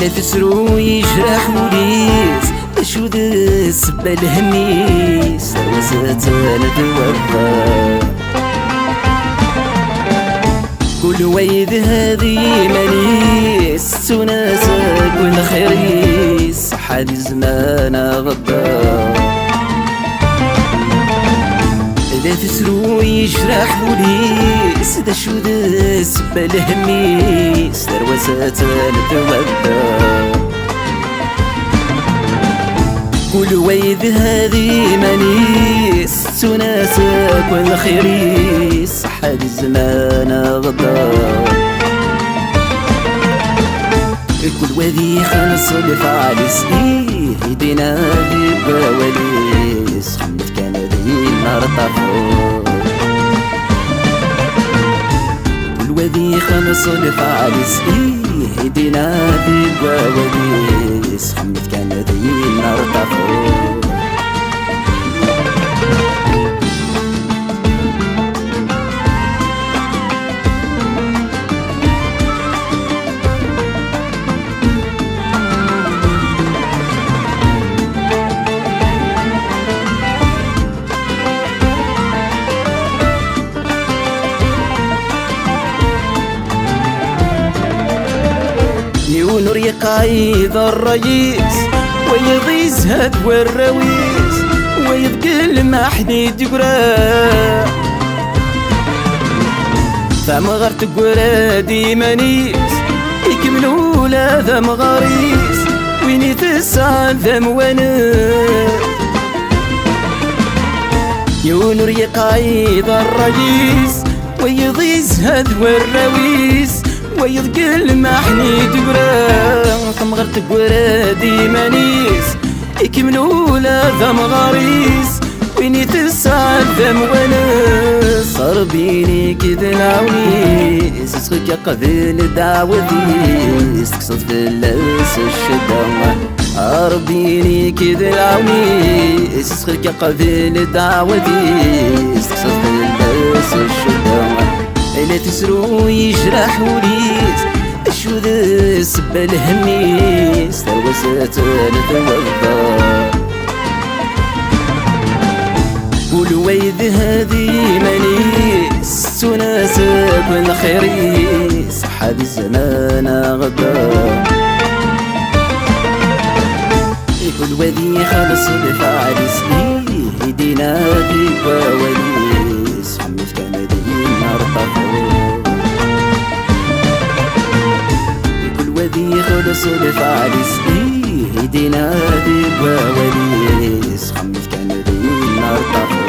لا تسرو يجرح وليس شو ذا السبة الهميس روزات الدوابة كل ويد هذه مانيس تناسب والخيريس حد زمان غدار لا تسرو يجرح وليس دا شو ذا السبة الهميس روزات الدوابة كل ويد هذه مانيس تناسب والخيريس حد الزمان غدار كل وذي خلص الفعاليس يدينا ذي بواليس خمت كان ذي النار طفور كل وذي خلص الفعاليس يدينا ذي بواليس خمت كان ذي النار طفور ونور يقايد الرئيس ويضيز هاد والرويس ويذقل ما حديد يقرا فما غرت قرا ديمانيس يكملوا لا ذا مغاريس ويني تسعى ذا موانا ونور يقايد الرئيس ويضيز هاد والرويس ويذقل ما حنيت قرا ثم غرت قرا ديمانيس يكملوا لا ذا مغاريس ويني تسعى ذم ونس صار بيني كذا العونيس اسخك يا قبل دعوتي تقصد في اللاس الشدة ربيني كذا العونيس اسخك يا قبل دعوتي تقصد في اللاس الشدة لا تسرو يجرح وليس شو ذا السبة الهميس تروسات الدوابة كل ويد هذه مانيس تناسب والخيريس حد الزمان غدار كل وذي خلص الفعاليس يدينا ذي بواليس حمد كان ذي النار طفور كل وذي خلص الفعاليس يدينا ذي بواليس حمد كان ذي النار طفور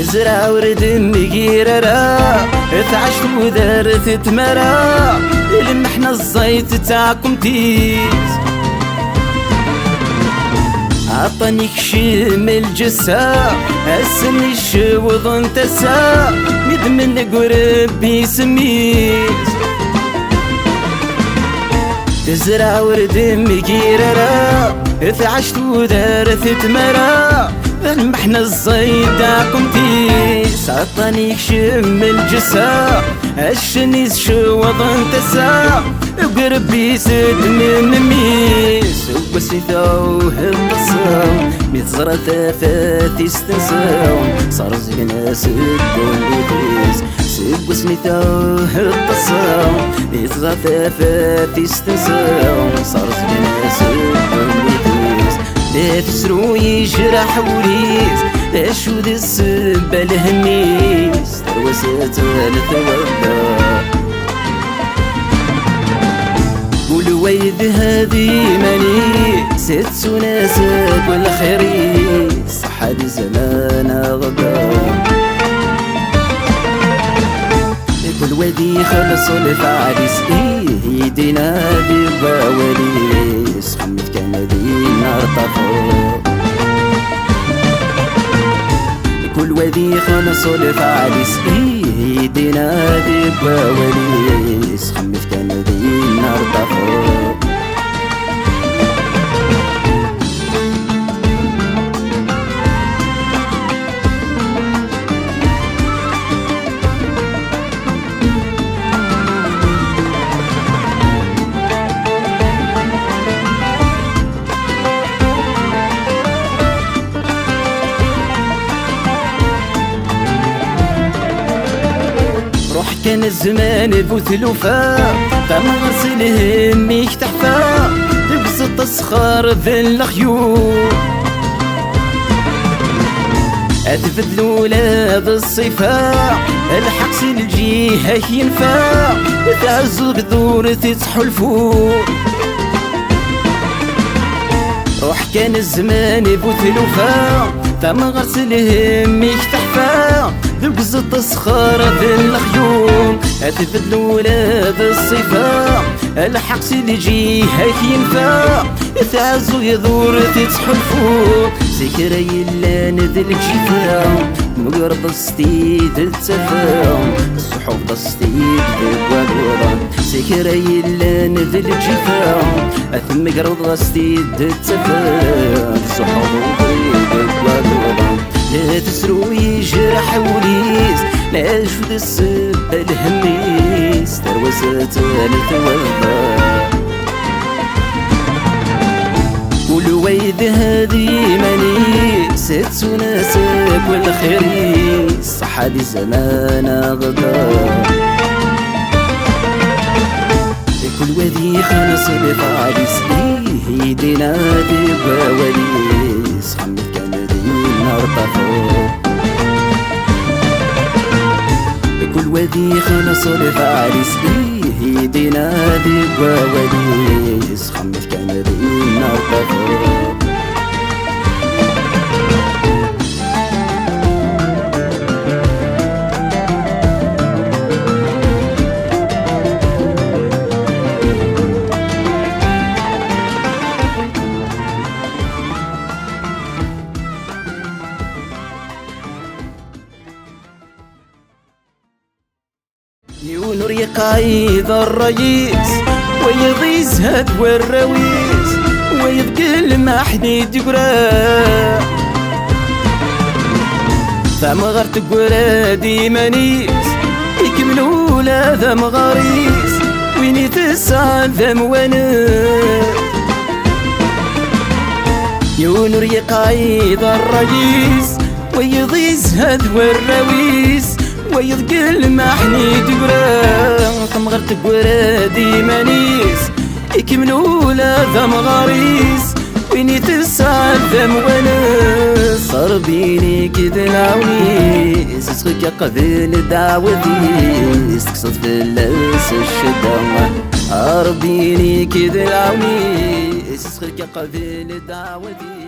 تزرع ورد مقيررا تعشت ودارت تمرا لمحنا الزيت تاعكم تيز عطاني كشم الجسا هسني الشوض انتسا مد من قرب يسميز تزرع ورد مقيررا تعشت ودارت تمرا لمحنا الزيت تاعكم تيس عطاني كشم الجسا الشنيز شوض انتسا وقربي سد من ميس وبسيثوه التصاو ميتزرى ثافات يستنساو صار زينا سدون ليبيس سب وسميثوه التصاو ميتزرى ثافات يستنساو صار زينا سدون ليبيس لا تسرو يجرح وليس لا شو ذا السبة الهميس تروسات الثوابة قول ويد هذه مانيس تناسب والخيريس حد زمان غدار كل وذي خلص الفعاليس يدينا ذي بواليس حمد كان ذي النار طفور وادي خلص الفعليس يدينا ذي بواليس خمس كان ذي النار طفو كان الزمان بوثلوفا فما غسل هميك تحفا تبز التسخار ذي الخيول أتفد ولاد الصفاء الحقس الجهة ينفع تعزو بذور تتحو الفور روح كان الزمان بوثلوفا فما غسل هميك تحفا ذبز التسخار ذي الخيول أتفد ولاد الصفاء الحقس اللي جيهك ينفع تعزو يدور تتحو الفوق سكري إلا نذل الجفاء مقرض ستيد التفاع الصحوف ضستيد ذبوضا سكري إلا نذل الجفاء أثم مقرض ستيد التفاع الصحوف ذبوضا لا تسرو يجرح وليس لا جود السب الهميس تروسات التوفى قول ويد هذه مني ست ناسك والخيريس صح هذه زمان غدا كل وادي خلص بفعليس يدينا ذي بواليس خمس كان ذي النار طفو كل وادي خلص الفعليس يدينا ذي بواليس خمس كان ذي النار طفو يونر يقايد الرئيس ويضيز هاد والرويس ويبقى ما حديد يقرا ثم غرت قرا ديمانيس يكملوا لا ذم غريس ويني تسعى ذم وانا يونر يقايد الرئيس ويضيز هاد والرويس ويضقل ما حنيت قرا ثم غرت قرا ديمانيس يكملوا لا ذم غريس ويني تسعى ذم وانا صار بيني كذا العونيس اسخك قبل دعوتي استقصد في اللاس الشدة ربيني كذا العونيس اسخك قبل دعوتي